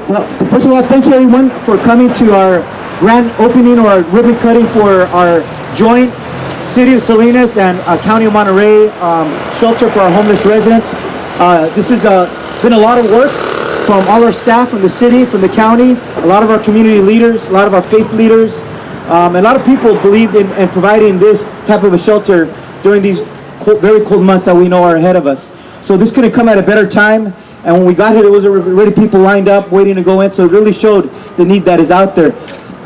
Well, first of all, thank you everyone for coming to our grand opening or ribbon cutting for our joint City of Salinas and County of Monterey shelter for our homeless residents. This has been a lot of work from all our staff, from the city, from the county, a lot of our community leaders, a lot of our faith leaders. A lot of people believed in providing this type of a shelter during these very cold months that we know are ahead of us. So this couldn't come at a better time. And when we got here, there was already people lined up waiting to go in. So it really showed the need that is out there.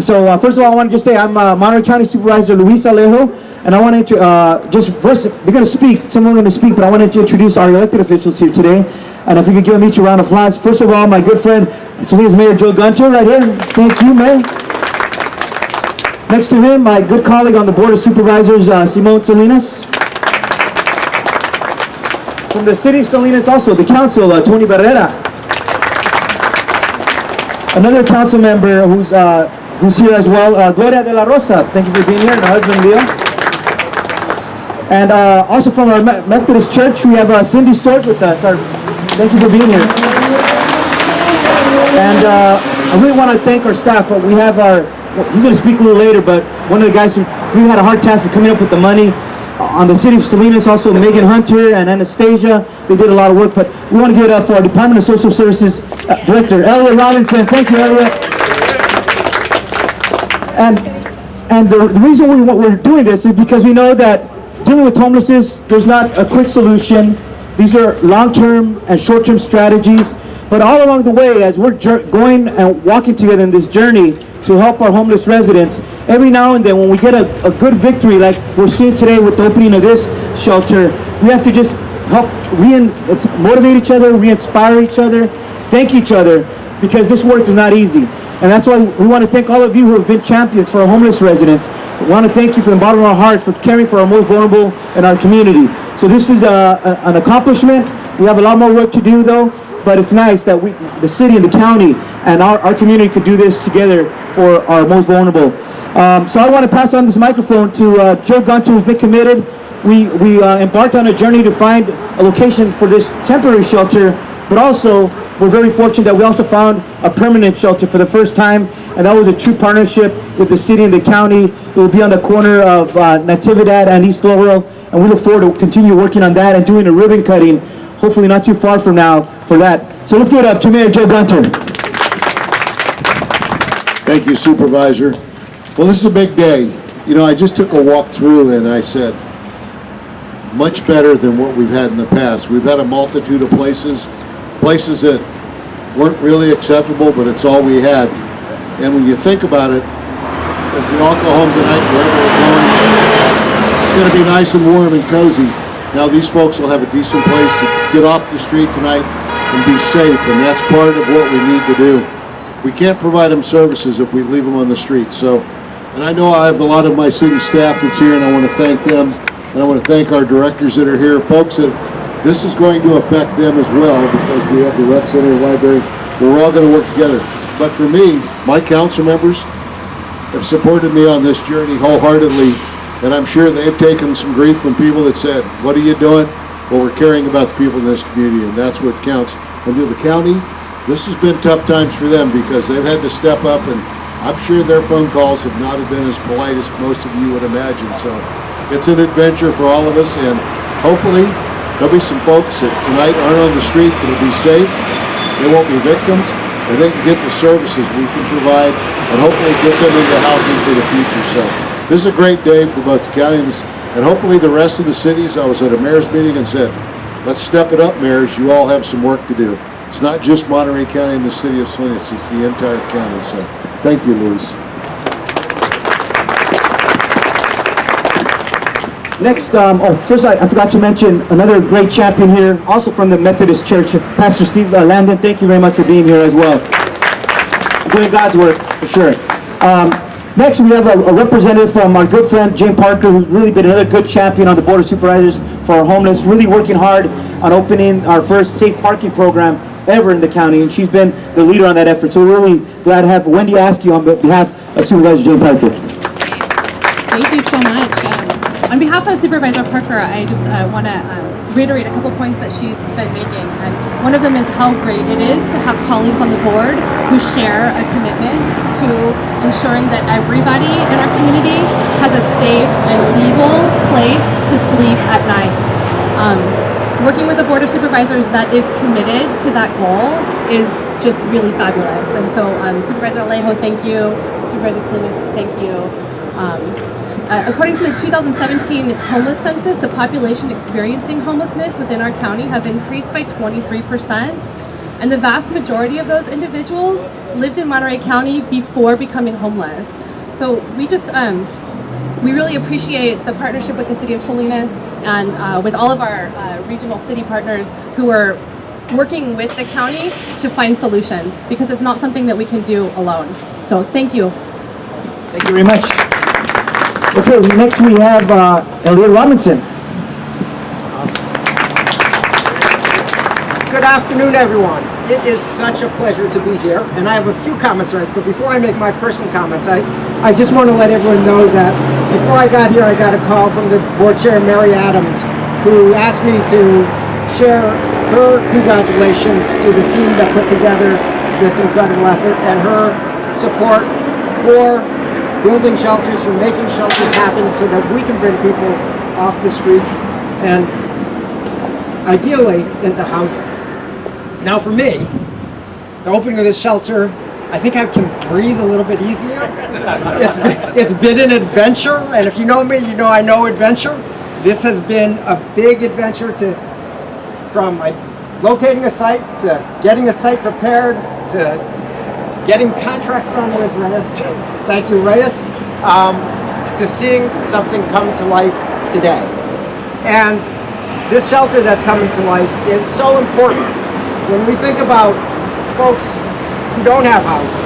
So first of all, I want to just say I'm Monterey County Supervisor Alejo. And I wanted to just first, they're going to speak, someone's going to speak, but I wanted to introduce our elected officials here today. And if we could give them each a round of applause. First of all, my good friend, Salinas Mayor Gunter, right here. Thank you, Mayor. Next to him, my good colleague on the Board of Supervisors, Salinas. From the City of Salinas also, the Council, Tony Barrera. Another council member who's here as well, Gloria de la Rosa. Thank you for being here, and her husband, Leo. And also from our Methodist Church, we have Cindy Storch with us. Thank you for being here. And I really want to thank our staff. We have he's going to speak a little later, but one of the guys who really had a hard task of coming up with the money on the City of Salinas, also Megan Hunter and Anastasia. They did a lot of work, but we want to give it up for our Department of Social Services Director, Elliot Robinson. Thank you, Elliot. And the reason we're doing this is because we know that dealing with homelessness, there's not a quick solution. These are long-term and short-term strategies. But all along the way, as we're going and walking together in this journey to help our homeless residents, every now and then when we get a good victory like we're seeing today with the opening of this shelter, we have to just help motivate each other, re-inspire each other, thank each other, because this work is not easy. And that's why we want to thank all of you who have been champions for our homeless residents. We want to thank you from the bottom of our hearts for caring for our most vulnerable in our community. So this is an accomplishment. We have a lot more work to do though, but it's nice that the city and the county and our community could do this together for our most vulnerable. So I want to pass on this microphone to Joe Gunter, who's been committed. We embarked on a journey to find a location for this temporary shelter, but also we're very fortunate that we also found a permanent shelter for the first time, and that was a true partnership with the city and the county. It will be on the corner of Natividad and East Laurel, and we look forward to continue working on that and doing a ribbon cutting, hopefully not too far from now, for that. So let's give it up to Mayor Joe Gunter. Thank you, Supervisor. Well, this is a big day. You know, I just took a walk through and I said, much better than what we've had in the past. We've had a multitude of places that weren't really acceptable, but it's all we had. And when you think about it, as we all go home tonight, wherever we're going, it's going to be nice and warm and cozy. Now these folks will have a decent place to get off the street tonight and be safe, and that's part of what we need to do. We can't provide them services if we leave them on the street. So, and I know I have a lot of my city staff that's here, and I want to thank them, and I want to thank our directors that are here, folks that this is going to affect them as well, because we have the rec center, the library, where we're all going to work together. But for me, my council members have supported me on this journey wholeheartedly, and I'm sure they've taken some grief from people that said, what are you doing? Well, we're caring about the people in this community, and that's what counts. And to the county, this has been tough times for them because they've had to step up, and I'm sure their phone calls have not been as polite as most of you would imagine. So it's an adventure for all of us, and hopefully there'll be some folks that tonight aren't on the street that'll be safe. They won't be victims, and they can get the services we can provide and hopefully get them into housing for the future. So this is a great day for both the counties and hopefully the rest of the cities. I was at a mayor's meeting and said, let's step it up, mayors. You all have some work to do. It's not just Monterey County and the city of Salinas, it's the entire county. So thank you, Luis. Next, first I forgot to mention another great champion here, also from the Methodist Church, Pastor Steve Landon. Thank you very much for being here as well. Doing God's work, for sure. Next, we have a representative from our good friend, Jim Parker, who's really been another good champion on the Board of Supervisors for our homeless, really working hard on opening our first safe parking program ever in the county, and she's been the leader on that effort. So we're really glad to have Wendy Root-Askew on behalf of Supervisor Jim Parker. Thank you so much. On behalf of Supervisor Parker, I just want to reiterate a couple points that she's been making. And One of them is how great it is to have colleagues on the board who share a commitment to ensuring that everybody in our community has a safe and legal place to sleep at night. Working with a board of supervisors that is committed to that goal is just really fabulous. And so Supervisor Alejo, thank you. Supervisor Salinas, thank you. According to the 2017 homeless census, the population experiencing homelessness within our county has increased by 23%. And the vast majority of those individuals lived in Monterey County before becoming homeless. So we just, we really appreciate the partnership with the City of Salinas and with all of our regional city partners who are working with the county to find solutions, because it's not something that we can do alone. So thank you. Thank you very much. Okay, next we have Elliot Robinson. Good afternoon, everyone. It is such a pleasure to be here, and I have a few comments, right? But before I make my personal comments, I just want to let everyone know that before I got here, I got a call from the board chair, Mary Adams, who asked me to share her congratulations to the team that put together this incredible effort and her support for building shelters, for making shelters happen so that we can bring people off the streets and ideally into housing. Now for me, the opening of this shelter, I think I can breathe a little bit easier. It's been an adventure, and if you know me, you know I know adventure. This has been a big adventure from locating a site, to getting a site prepared, to getting contracts done. Where's Reyes? Thank you, Reyes. To seeing something come to life today. And this shelter that's coming to life is so important. When we think about folks who don't have housing,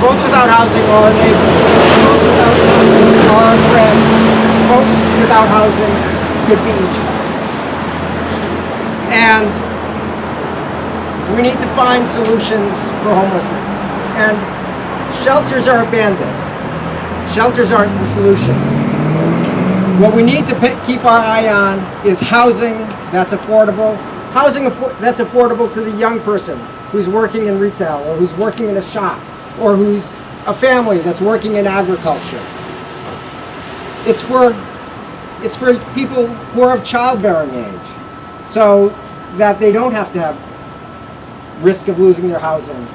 folks without housing are our neighbors, folks without housing are our friends, folks without housing could be each of us. And we need to find solutions for homelessness. And shelters are a band-aid. Shelters aren't the solution. What we need to keep our eye on is housing that's affordable. Housing that's affordable to the young person who's working in retail, or who's working in a shop, or who's a family that's working in agriculture. It's for people who are of childbearing age, so that they don't have to have risk of losing their housing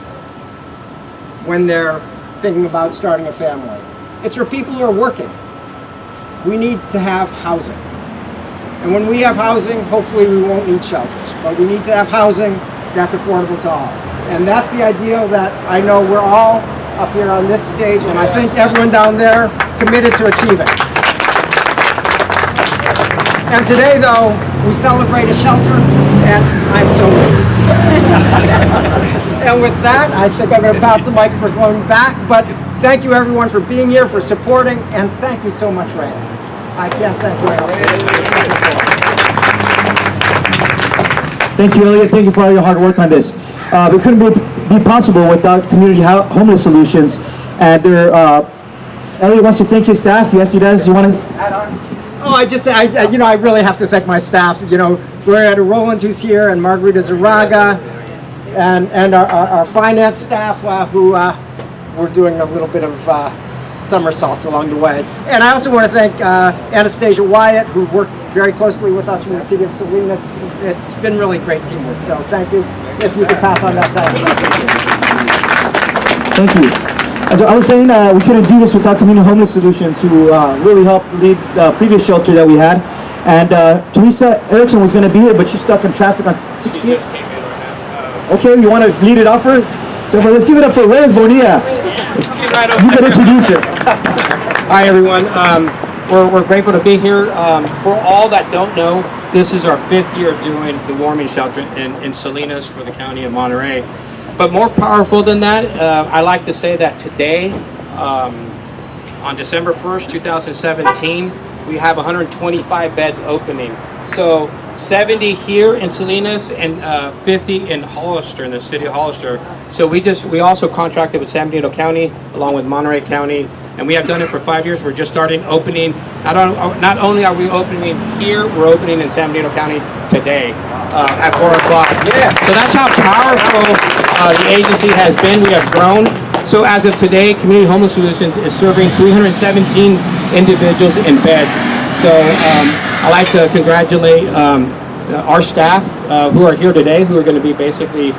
when they're thinking about starting a family. It's for people who are working. We need to have housing. And when we have housing, hopefully we won't need shelters, but we need to have housing that's affordable to all. And that's the ideal that I know we're all up here on this stage, and I think everyone down there committed to achieve it. And today, though, we celebrate a shelter, and I'm so moved. And with that, I think I'm going to pass the microphone back, but thank you everyone for being here, for supporting, and thank you so much, Reyes. I can't thank you enough. Thank you, Elliot. Thank you for all your hard work on this. It couldn't be possible without community homeless solutions. And Elliot wants to thank his staff. Yes, he does. You want to add on? Oh, I really have to thank my staff. Gloria Rowland, who's here, and Margarita Zaraga, and our finance staff who we're doing a little bit of somersaults along the way. And I also want to thank Anastasia Wyatt, who worked very closely with us from the City of Salinas. It's been really great teamwork, so thank you. If you could pass on that thanks. Thank you. As I was saying, we couldn't do this without Community Homeless Solutions, who really helped lead the previous shelter that we had. And Teresa Erickson was going to be here, but she's stuck in traffic on 68. Okay, you want to lead it off her? So let's give it up for Reyes Bonilla. You can introduce her. Hi everyone, we're grateful to be here. For all that don't know, this is our 5th year doing the warming shelter in Salinas for the county of Monterey. But more powerful than that, I like to say that today, on December 1st, 2017, we have 125 beds opening. So 70 here in Salinas and 50 in Hollister, in the city of Hollister. So we also contracted with San Benito County along with Monterey County, and we have done it for 5 years. We're just starting opening. Not only are we opening here, we're opening in San Benito County today. at 4 o'clock. Yeah. So that's how powerful the agency has been. We have grown. So as of today, Community Homeless Solutions is serving 317 individuals in beds. So I'd like to congratulate our staff who are here today, who are going to be basically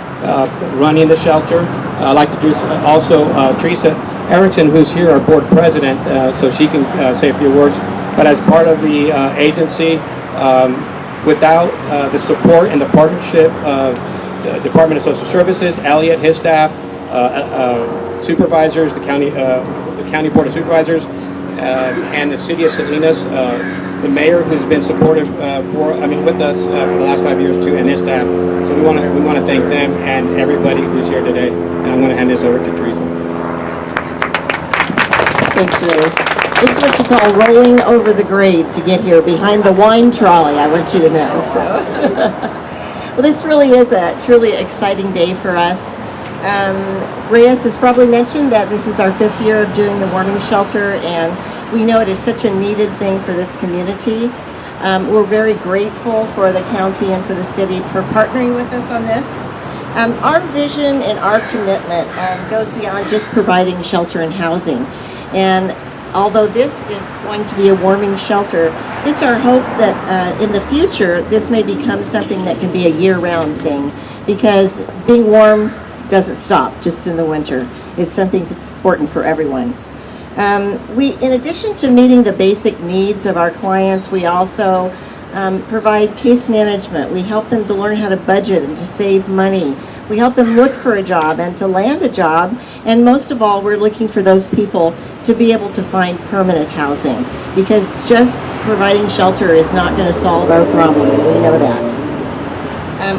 running the shelter. I'd like to do also Teresa Erickson, who's here, our board president, so she can say a few words. But as part of the agency, without the support and the partnership of the Department of Social Services, Elliot, his staff, supervisors, the county board of supervisors, and the city of Salinas, the mayor, who's been supportive with us for the last 5 years too, and his staff. So we want to thank them and everybody who's here today. And I'm going to hand this over to Teresa. Thanks, Rose. This is what you call rolling over the grade to get here, behind the wine trolley, I want you to know. So, well, this really is a truly exciting day for us. Reyes has probably mentioned that this is our 5th year of doing the warming shelter, and we know it is such a needed thing for this community. We're very grateful for the county and for the city for partnering with us on this. Our vision and our commitment goes beyond just providing shelter and housing. And although this is going to be a warming shelter, it's our hope that in the future this may become something that can be a year-round thing, because being warm doesn't stop just in the winter. It's something that's important for everyone. In addition to meeting the basic needs of our clients, we also provide case management. We help them to learn how to budget and to save money. We help them look for a job and to land a job. And most of all, we're looking for those people to be able to find permanent housing, because just providing shelter is not going to solve our problem, and we know that.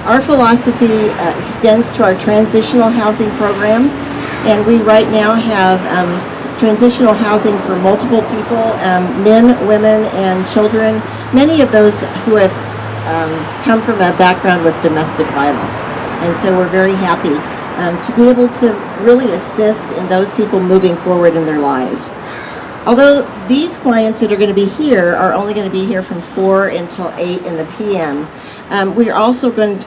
Our philosophy extends to our transitional housing programs, and we right now have transitional housing for multiple people, men, women, and children, many of those who have come from a background with domestic violence. And so we're very happy to be able to really assist in those people moving forward in their lives. Although these clients that are going to be here are only going to be here from 4 until 8 in the p.m., we are also going to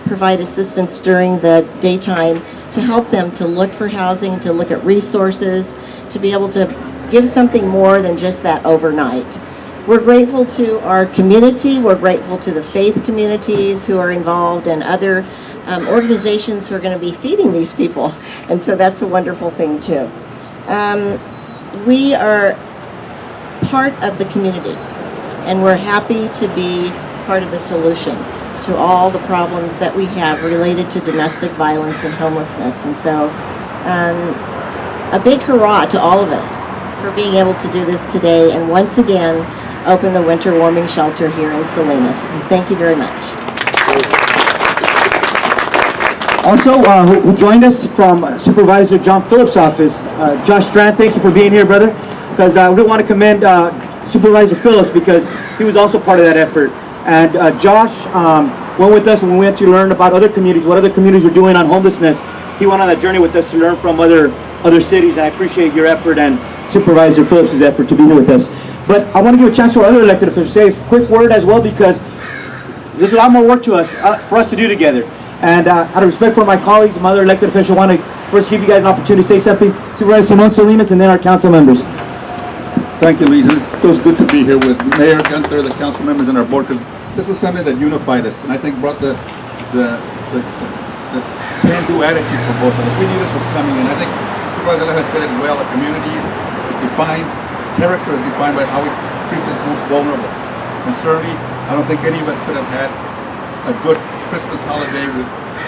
provide assistance during the daytime to help them to look for housing, to look at resources, to be able to give something more than just that overnight. We're grateful to our community. We're grateful to the faith communities who are involved, and other organizations who are going to be feeding these people. And so that's a wonderful thing too. We are part of the community, and we're happy to be part of the solution to all the problems that we have related to domestic violence and homelessness. And so a big hurrah to all of us for being able to do this today, and once again open the winter warming shelter here in Salinas. Thank you very much. Also, who joined us from Supervisor John Phillips' office, Josh Strand, thank you for being here, brother, because we want to commend Supervisor Phillips, because he was also part of that effort. And Josh went with us when we went to learn about other communities, what other communities were doing on homelessness. He went on that journey with us to learn from other cities, and I appreciate your effort and Supervisor Phillips' effort to be here with us. But I want to give a chance to our other elected officials to say a quick word as well, because there's a lot more work to us for us to do together. And out of respect for my colleagues, my other elected officials, I want to first give you guys an opportunity to say something. Supervisor Simon Salinas, and then our council members. Thank you, Luis. It feels good to be here with Mayor Gunter, the council members, and our board, because this was something that unified us, and I think brought the can-do attitude for both of us. We knew this was coming, and I think Supervisor Alejo said it well. A community is defined, its character is defined by how it treats its most vulnerable. And certainly, I don't think any of us could have had a good Christmas holiday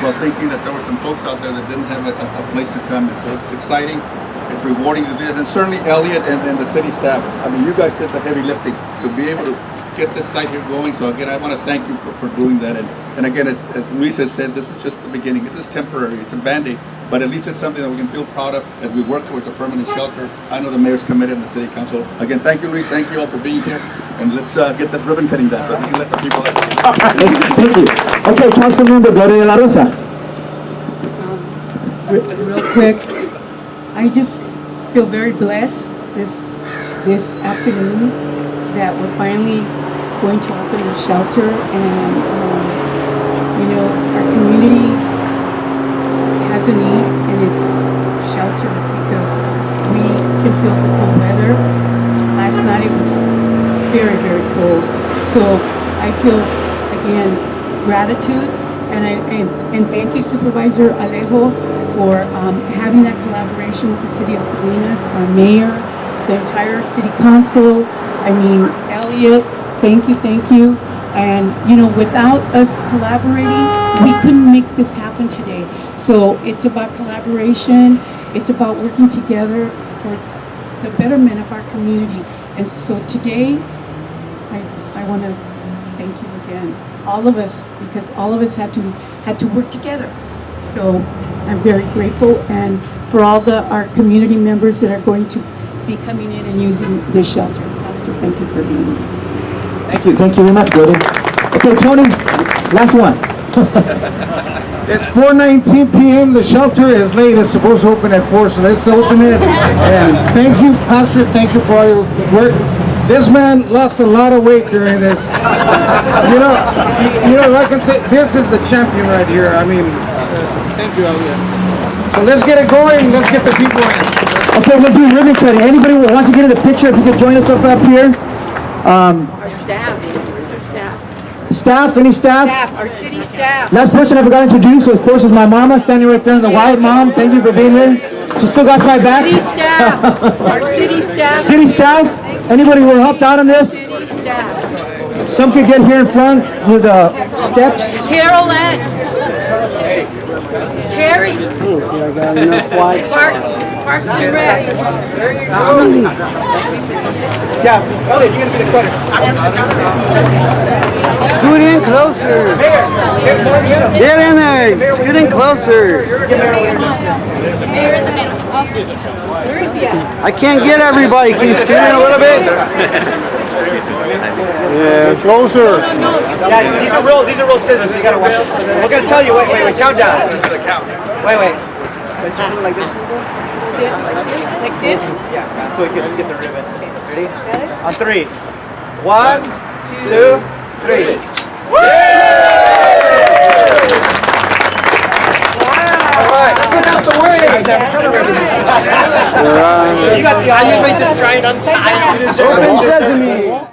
while thinking that there were some folks out there that didn't have a place to come. And so it's exciting. It's rewarding to do this, and certainly Elliot and the city staff. I mean, you guys did the heavy lifting to be able to get this site here going. So again, I want to thank you for doing that. And again, as Luis has said, this is just the beginning. This is temporary. It's a Band-Aid, but at least it's something that we can feel proud of as we work towards a permanent shelter. I know the mayor's committed and the city council. Again, thank you, Luis. Thank you all for being here. And let's get this ribbon cutting done so we can let the people out. Thank you. Okay, Councilmember Gloria de la Rosa. Real quick, I just feel very blessed this afternoon that we're finally going to open the shelter, and You know, our community has a need, and it's shelter, because we can feel the cold weather. Last night it was very, very cold. So I feel, again, gratitude, and thank you, Supervisor Alejo, for having that collaboration with the City of Salinas, our mayor, the entire City Council. I mean, Elliot, thank you. And, you know, without us collaborating, we couldn't make this happen today. So it's about collaboration. It's about working together for the betterment of our community. And so today, I want to thank you again, all of us, because all of us had to work together. So I'm very grateful, and for all our community members that are going to be coming in and using this shelter. Pastor, thank you for being here. Thank you very much, brother. Okay, Tony, last one. It's 4:19 p.m. The shelter is late. It's supposed to open at 4, so let's open it. And thank you, Pastor. Thank you for all your work. This man lost a lot of weight during this. You know, if I can say, this is the champion right here. I mean, thank you, Elliot. So let's get it going. Let's get the people in. Okay, we'll do ribbon cutting. Anybody who wants to get in the picture, if you could join us up here. Our staff, where's our staff? Staff, any staff? Our city staff. Last person I forgot to introduce, of course, is my mama, standing right there in the white. Mom, thank you for being here. She still got my back. City staff, our city staff. City staff, anybody who helped out on this? City staff. Some could get here in front with steps. Carol Ann. Carrie. Parks and Rec. Yeah, Elliot, you're going to be the cutter. Scoot in closer. Get in there. Scoot in closer. Mayor in the middle. Where is he at? I can't get everybody. Can you scoot in a little bit? Yeah, closer. Yeah, these are real scissors. You gotta watch it. We're gonna tell you. Wait, count down. Wait. Like this. Like this? Yeah, so we can get the ribbon. Ready? On 3. 1, 2, 3. Alright, let's get out the way! You got the eye, you may just try and untie it. Open sesame!